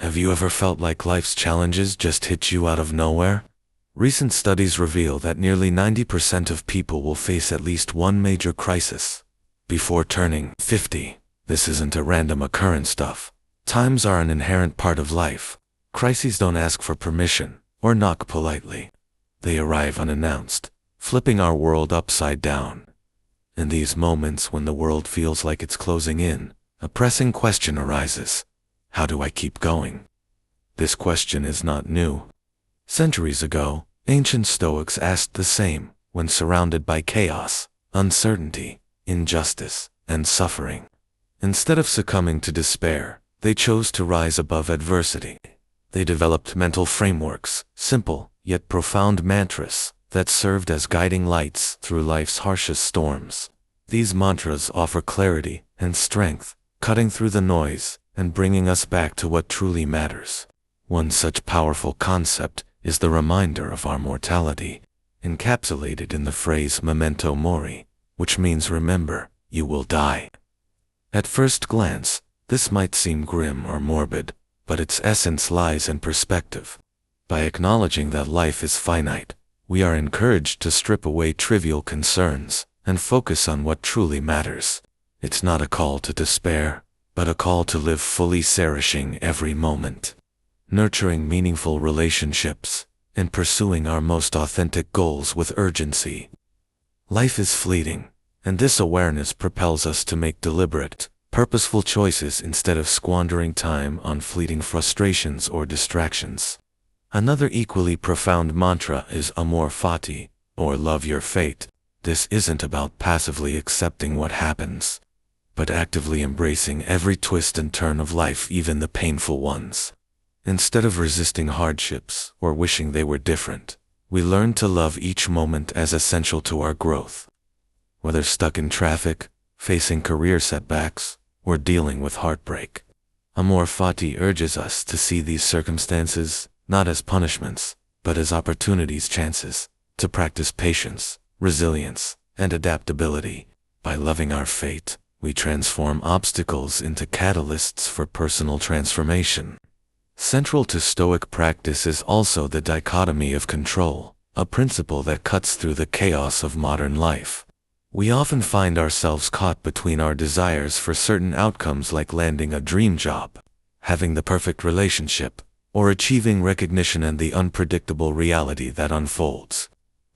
Have you ever felt like life's challenges just hit you out of nowhere? Recent studies reveal that nearly 90% of people will face at least one major crisis before turning 50. This isn't a random occurrence stuff. Times are an inherent part of life. Crises don't ask for permission or knock politely. They arrive unannounced, flipping our world upside down. In these moments when the world feels like it's closing in, a pressing question arises. How do I keep going? This question is not new. Centuries ago, ancient Stoics asked the same when surrounded by chaos, uncertainty, injustice, and suffering. Instead of succumbing to despair, they chose to rise above adversity. They developed mental frameworks, simple yet profound mantras that served as guiding lights through life's harshest storms. These mantras offer clarity and strength, cutting through the noise and bringing us back to what truly matters. One such powerful concept is the reminder of our mortality, encapsulated in the phrase memento mori, which means remember, you will die. At first glance, this might seem grim or morbid, but its essence lies in perspective. By acknowledging that life is finite, we are encouraged to strip away trivial concerns and focus on what truly matters. It's not a call to despair, but a call to live fully, cherishing every moment, nurturing meaningful relationships, and pursuing our most authentic goals with urgency. Life is fleeting, and this awareness propels us to make deliberate, purposeful choices instead of squandering time on fleeting frustrations or distractions. Another equally profound mantra is amor fati, or love your fate. This isn't about passively accepting what happens, but actively embracing every twist and turn of life, even the painful ones. Instead of resisting hardships or wishing they were different, we learn to love each moment as essential to our growth. Whether stuck in traffic, facing career setbacks, or dealing with heartbreak, amor fati urges us to see these circumstances not as punishments, but as opportunities, chances to practice patience, resilience, and adaptability. By loving our fate, we transform obstacles into catalysts for personal transformation. Central to Stoic practice is also the dichotomy of control, a principle that cuts through the chaos of modern life. We often find ourselves caught between our desires for certain outcomes, like landing a dream job, having the perfect relationship, or achieving recognition, and the unpredictable reality that unfolds.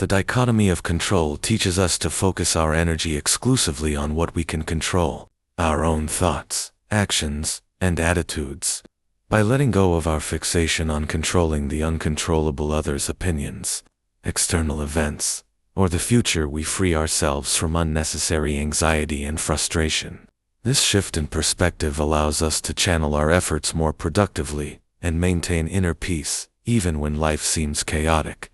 The dichotomy of control teaches us to focus our energy exclusively on what we can control, our own thoughts, actions, and attitudes. By letting go of our fixation on controlling the uncontrollable, others' opinions, external events, or the future, we free ourselves from unnecessary anxiety and frustration. This shift in perspective allows us to channel our efforts more productively and maintain inner peace, even when life seems chaotic.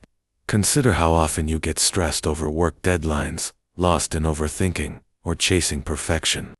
Consider how often you get stressed over work deadlines, lost in overthinking, or chasing perfection.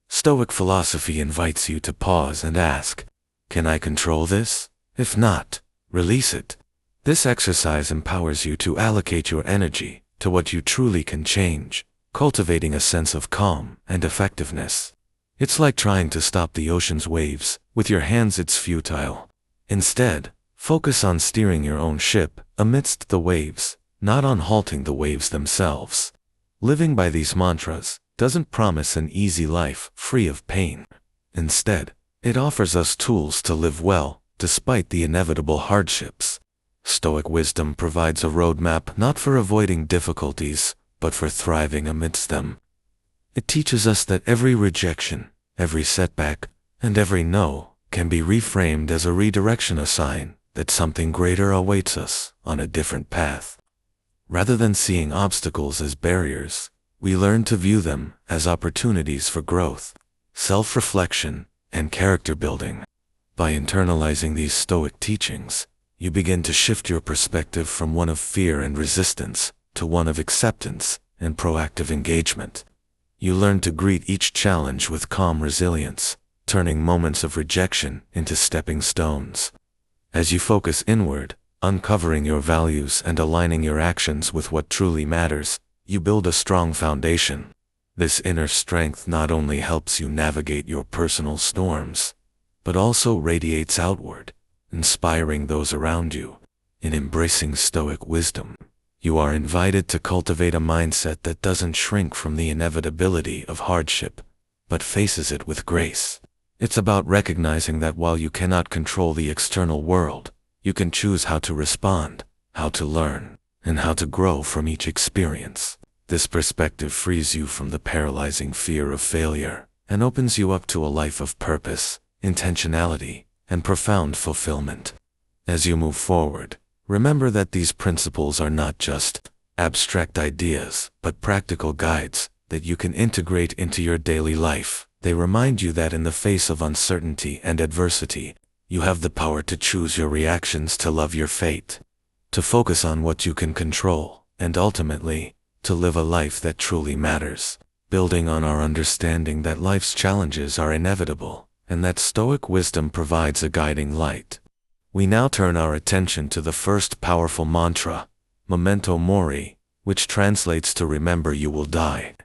Stoic philosophy invites you to pause and ask, can I control this? If not, release it. This exercise empowers you to allocate your energy to what you truly can change, cultivating a sense of calm and effectiveness. It's like trying to stop the ocean's waves with your hands. It's futile. Instead, focus on steering your own ship amidst the waves, not on halting the waves themselves. Living by these mantras doesn't promise an easy life free of pain. Instead, it offers us tools to live well despite the inevitable hardships. Stoic wisdom provides a roadmap not for avoiding difficulties, but for thriving amidst them. It teaches us that every rejection, every setback, and every no can be reframed as a redirection, a sign that something greater awaits us on a different path. Rather than seeing obstacles as barriers, we learn to view them as opportunities for growth, self-reflection, and character building. By internalizing these Stoic teachings, you begin to shift your perspective from one of fear and resistance to one of acceptance and proactive engagement. You learn to greet each challenge with calm resilience, turning moments of rejection into stepping stones. As you focus inward, uncovering your values and aligning your actions with what truly matters, you build a strong foundation. This inner strength not only helps you navigate your personal storms, but also radiates outward, inspiring those around you. In embracing Stoic wisdom, you are invited to cultivate a mindset that doesn't shrink from the inevitability of hardship, but faces it with grace. It's about recognizing that while you cannot control the external world, you can choose how to respond, how to learn, and how to grow from each experience. This perspective frees you from the paralyzing fear of failure and opens you up to a life of purpose, intentionality, and profound fulfillment. As you move forward, remember that these principles are not just abstract ideas, but practical guides that you can integrate into your daily life. They remind you that in the face of uncertainty and adversity, you have the power to choose your reactions, to love your fate, to focus on what you can control, and ultimately, to live a life that truly matters. Building on our understanding that life's challenges are inevitable, and that Stoic wisdom provides a guiding light, we now turn our attention to the first powerful mantra, Memento Mori, which translates to remember you will die.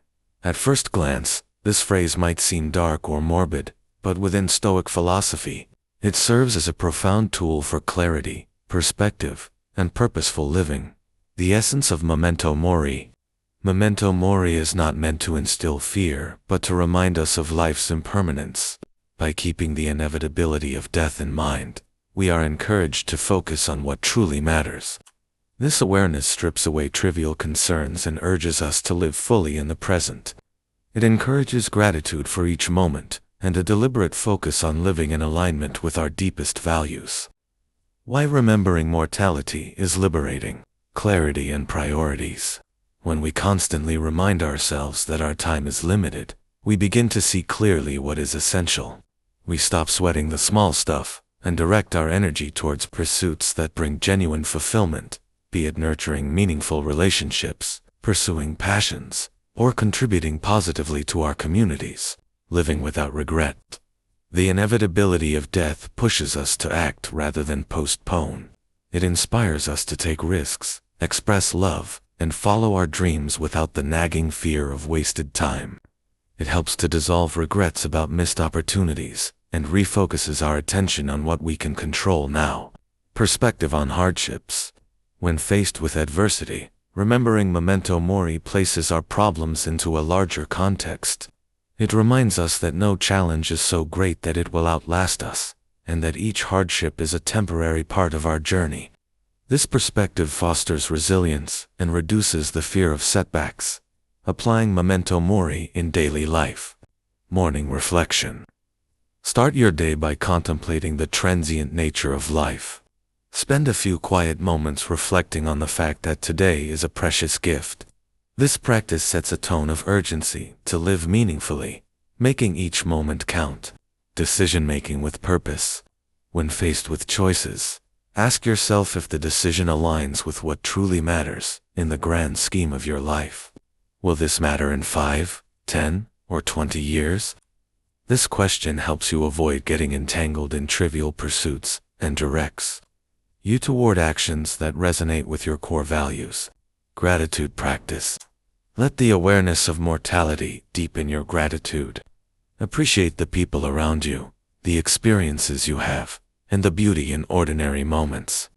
At first glance, this phrase might seem dark or morbid, but within Stoic philosophy, it serves as a profound tool for clarity, perspective, and purposeful living. The essence of Memento Mori. Memento Mori is not meant to instill fear, but to remind us of life's impermanence. By keeping the inevitability of death in mind, we are encouraged to focus on what truly matters. This awareness strips away trivial concerns and urges us to live fully in the present. It encourages gratitude for each moment and a deliberate focus on living in alignment with our deepest values. Why remembering mortality is liberating. Clarity and priorities. When we constantly remind ourselves that our time is limited, we begin to see clearly what is essential. We stop sweating the small stuff and direct our energy towards pursuits that bring genuine fulfillment, be it nurturing meaningful relationships, pursuing passions, or contributing positively to our communities. Living without regret. The inevitability of death pushes us to act rather than postpone. It inspires us to take risks, express love, and follow our dreams without the nagging fear of wasted time. It helps to dissolve regrets about missed opportunities and refocuses our attention on what we can control now. Perspective on hardships. When faced with adversity, remembering Memento Mori places our problems into a larger context. It reminds us that no challenge is so great that it will outlast us, and that each hardship is a temporary part of our journey. This perspective fosters resilience and reduces the fear of setbacks. Applying Memento Mori in daily life. Morning reflection. Start your day by contemplating the transient nature of life. Spend a few quiet moments reflecting on the fact that today is a precious gift. This practice sets a tone of urgency to live meaningfully, making each moment count. Decision-making with purpose. When faced with choices, ask yourself if the decision aligns with what truly matters in the grand scheme of your life. Will this matter in 5, 10, or 20 years? This question helps you avoid getting entangled in trivial pursuits and directs you toward actions that resonate with your core values. Gratitude practice. Let the awareness of mortality deepen your gratitude. Appreciate the people around you, the experiences you have, and the beauty in ordinary moments.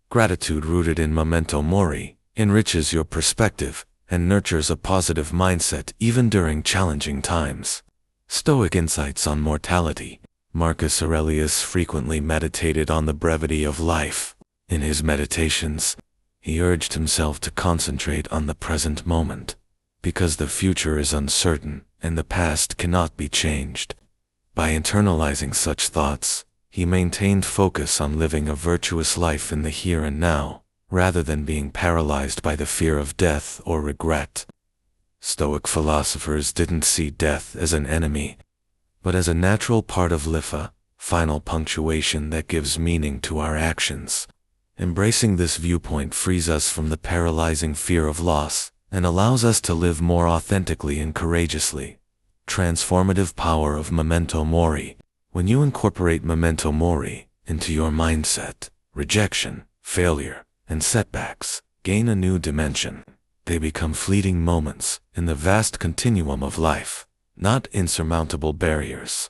Gratitude rooted in Memento Mori enriches your perspective and nurtures a positive mindset even during challenging times. Stoic insights on mortality. Marcus Aurelius frequently meditated on the brevity of life. In his meditations, he urged himself to concentrate on the present moment, because the future is uncertain and the past cannot be changed. By internalizing such thoughts, he maintained focus on living a virtuous life in the here and now, rather than being paralyzed by the fear of death or regret. Stoic philosophers didn't see death as an enemy, but as a natural part of life, final punctuation that gives meaning to our actions. Embracing this viewpoint frees us from the paralyzing fear of loss and allows us to live more authentically and courageously. Transformative power of Memento Mori. When you incorporate Memento Mori into your mindset, rejection, failure, and setbacks gain a new dimension. They become fleeting moments in the vast continuum of life, not insurmountable barriers.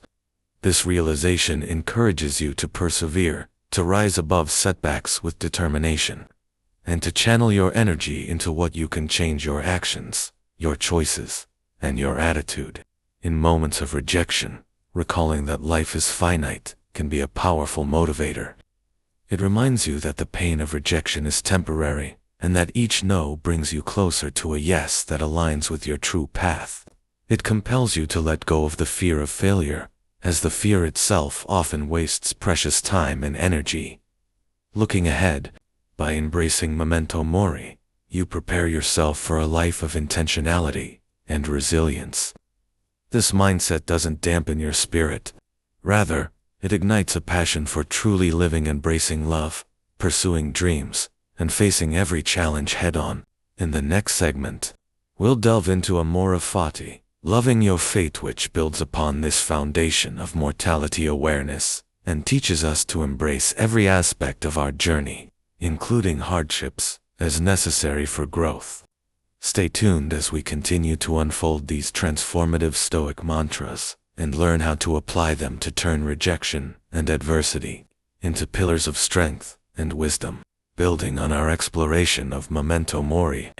This realization encourages you to persevere, to rise above setbacks with determination, and to channel your energy into what you can change: your actions, your choices, and your attitude. In moments of rejection, recalling that life is finite can be a powerful motivator. It reminds you that the pain of rejection is temporary, and that each no brings you closer to a yes that aligns with your true path. It compels you to let go of the fear of failure, as the fear itself often wastes precious time and energy. Looking ahead, by embracing memento mori, you prepare yourself for a life of intentionality and resilience. This mindset doesn't dampen your spirit. Rather, it ignites a passion for truly living, embracing love, pursuing dreams, and facing every challenge head-on. In the next segment, we'll delve into amore fati, loving your fate, which builds upon this foundation of mortality awareness and teaches us to embrace every aspect of our journey, including hardships, as necessary for growth. Stay tuned as we continue to unfold these transformative Stoic mantras and learn how to apply them to turn rejection and adversity into pillars of strength and wisdom. Building on our exploration of memento mori,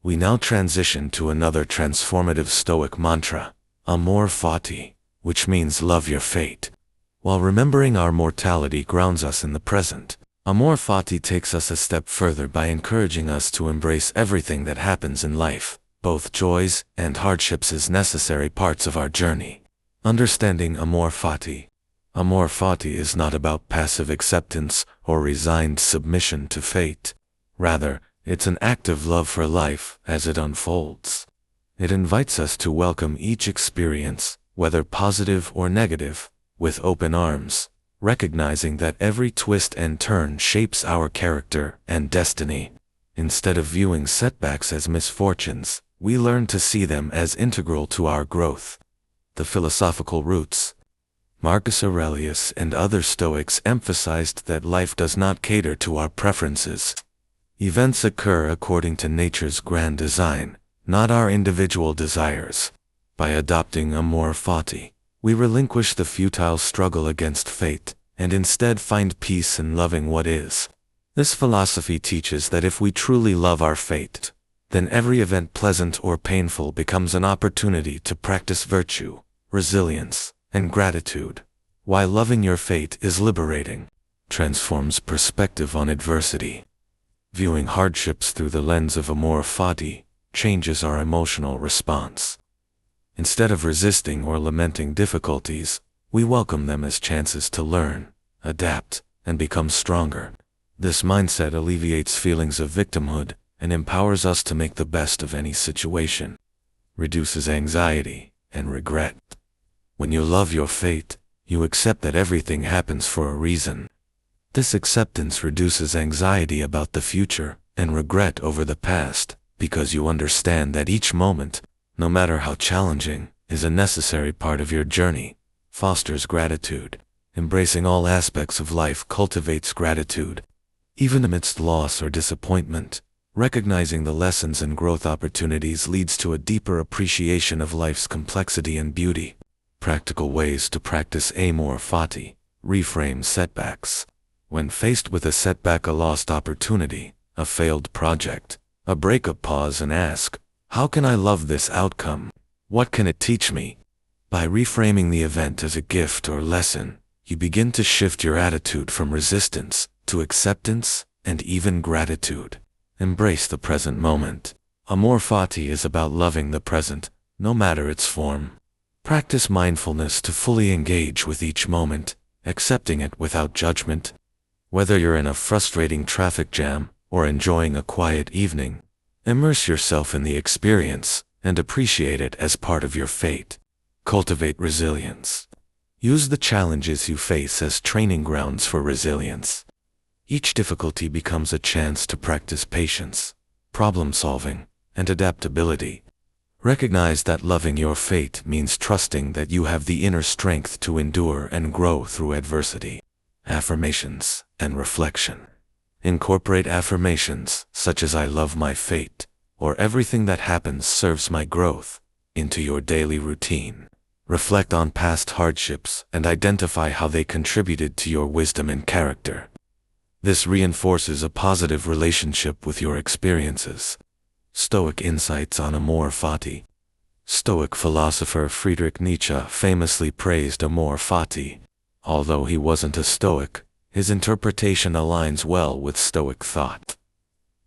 we now transition to another transformative Stoic mantra, amore fati, which means love your fate. While remembering our mortality grounds us in the present, amore fati takes us a step further by encouraging us to embrace everything that happens in life, both joys and hardships, as necessary parts of our journey. Understanding amore fati. Amore fati is not about passive acceptance or resigned submission to fate. Rather, it's an active love for life as it unfolds. It invites us to welcome each experience, whether positive or negative, with open arms, recognizing that every twist and turn shapes our character and destiny. Instead of viewing setbacks as misfortunes, we learn to see them as integral to our growth. The philosophical roots. Marcus Aurelius and other Stoics emphasized that life does not cater to our preferences. Events occur according to nature's grand design, not our individual desires. By adopting amore fati, we relinquish the futile struggle against fate, and instead find peace in loving what is. This philosophy teaches that if we truly love our fate, then every event, pleasant or painful, becomes an opportunity to practice virtue, resilience, and gratitude. While loving your fate is liberating, transforms perspective on adversity. Viewing hardships through the lens of amore fati changes our emotional response. Instead of resisting or lamenting difficulties, we welcome them as chances to learn, adapt, and become stronger. This mindset alleviates feelings of victimhood and empowers us to make the best of any situation, reduces anxiety and regret. When you love your fate, you accept that everything happens for a reason. This acceptance reduces anxiety about the future and regret over the past, because you understand that each moment, no matter how challenging, is a necessary part of your journey. Fosters gratitude. Embracing all aspects of life cultivates gratitude. Even amidst loss or disappointment, recognizing the lessons and growth opportunities leads to a deeper appreciation of life's complexity and beauty. Practical ways to practice amore fati. Reframe setbacks. When faced with a setback, a lost opportunity, a failed project, a breakup, pause and ask, how can I love this outcome? What can it teach me? By reframing the event as a gift or lesson, you begin to shift your attitude from resistance to acceptance and even gratitude. Embrace the present moment. Amore fati is about loving the present, no matter its form. Practice mindfulness to fully engage with each moment, accepting it without judgment. Whether you're in a frustrating traffic jam or enjoying a quiet evening, immerse yourself in the experience and appreciate it as part of your fate. Cultivate resilience. Use the challenges you face as training grounds for resilience. Each difficulty becomes a chance to practice patience, problem solving, and adaptability. Recognize that loving your fate means trusting that you have the inner strength to endure and grow through adversity. Affirmations and reflection. Incorporate affirmations such as "I love my fate" or "everything that happens serves my growth" into your daily routine. Reflect on past hardships and identify how they contributed to your wisdom and character. This reinforces a positive relationship with your experiences. Stoic insights on amor fati. Stoic philosopher Friedrich Nietzsche famously praised amor fati. Although he wasn't a Stoic, his interpretation aligns well with Stoic thought.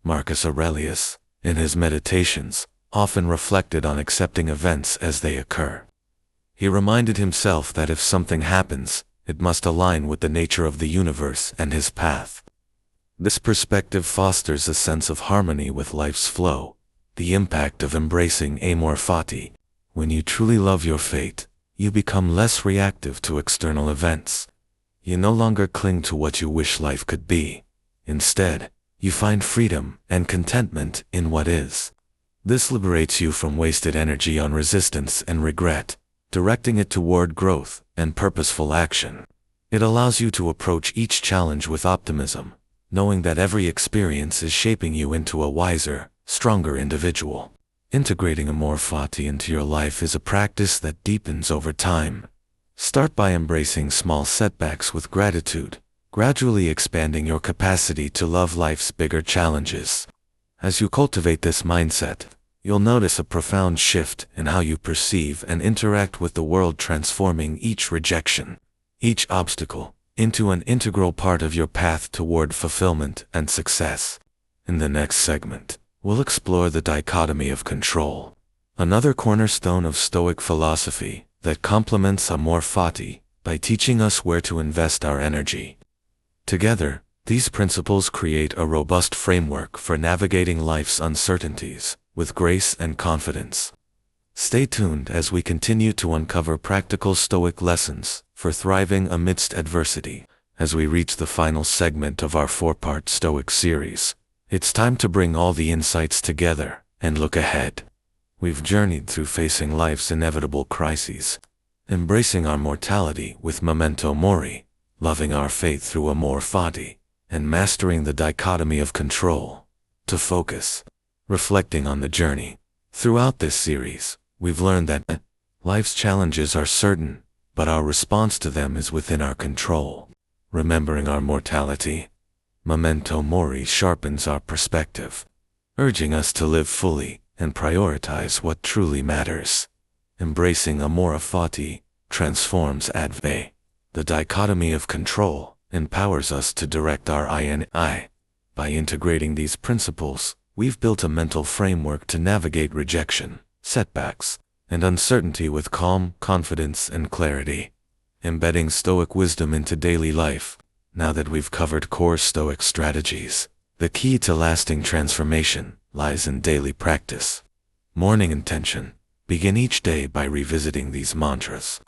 Marcus Aurelius, in his meditations, often reflected on accepting events as they occur. He reminded himself that if something happens, it must align with the nature of the universe and his path. This perspective fosters a sense of harmony with life's flow. The impact of embracing amor fati. When you truly love your fate, you become less reactive to external events. You no longer cling to what you wish life could be. Instead, you find freedom and contentment in what is. This liberates you from wasted energy on resistance and regret, directing it toward growth and purposeful action. It allows you to approach each challenge with optimism, knowing that every experience is shaping you into a wiser, stronger individual. Integrating amor fati into your life is a practice that deepens over time. Start by embracing small setbacks with gratitude, gradually expanding your capacity to love life's bigger challenges. As you cultivate this mindset, you'll notice a profound shift in how you perceive and interact with the world, transforming each rejection, each obstacle, into an integral part of your path toward fulfillment and success. In the next segment, we'll explore the dichotomy of control, another cornerstone of Stoic philosophy that complements amor fati by teaching us where to invest our energy. Together, these principles create a robust framework for navigating life's uncertainties with grace and confidence. Stay tuned as we continue to uncover practical Stoic lessons for thriving amidst adversity. As we reach the final segment of our 4-part Stoic series, it's time to bring all the insights together and look ahead. We've journeyed through facing life's inevitable crises, embracing our mortality with memento mori, loving our faith through amor fati, and mastering the dichotomy of control. To focus, reflecting on the journey. Throughout this series, we've learned that life's challenges are certain, but our response to them is within our control. Remembering our mortality, memento mori sharpens our perspective, urging us to live fully and prioritize what truly matters. Embracing amor fati transforms adve. The dichotomy of control empowers us to direct our I. By integrating these principles, we've built a mental framework to navigate rejection, setbacks, and uncertainty with calm, confidence, and clarity. Embedding Stoic wisdom into daily life. Now that we've covered core Stoic strategies, the key to lasting transformation lies in daily practice. Morning intention. Begin each day by revisiting these mantras.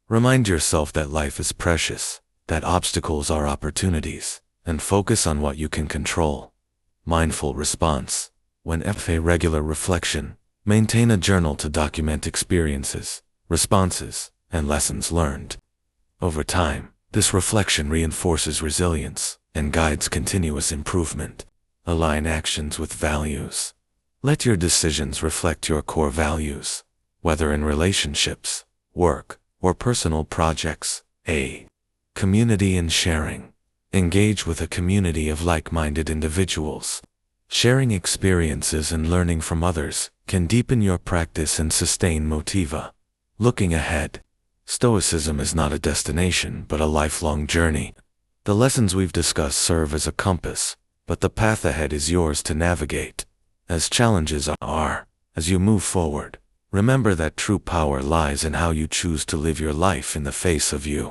Remind yourself that life is precious, that obstacles are opportunities, and focus on what you can control. Mindful response. When regular reflection, maintain a journal to document experiences, responses, and lessons learned. Over time, this reflection reinforces resilience and guides continuous improvement. Align actions with values. Let your decisions reflect your core values, whether in relationships, work, or personal projects. Community and sharing. Engage with a community of like-minded individuals. Sharing experiences and learning from others can deepen your practice and sustain motiva. Looking ahead. Stoicism is not a destination but a lifelong journey. The lessons we've discussed serve as a compass, but the path ahead is yours to navigate. As challenges are, as you move forward, remember that true power lies in how you choose to live your life in the face of you.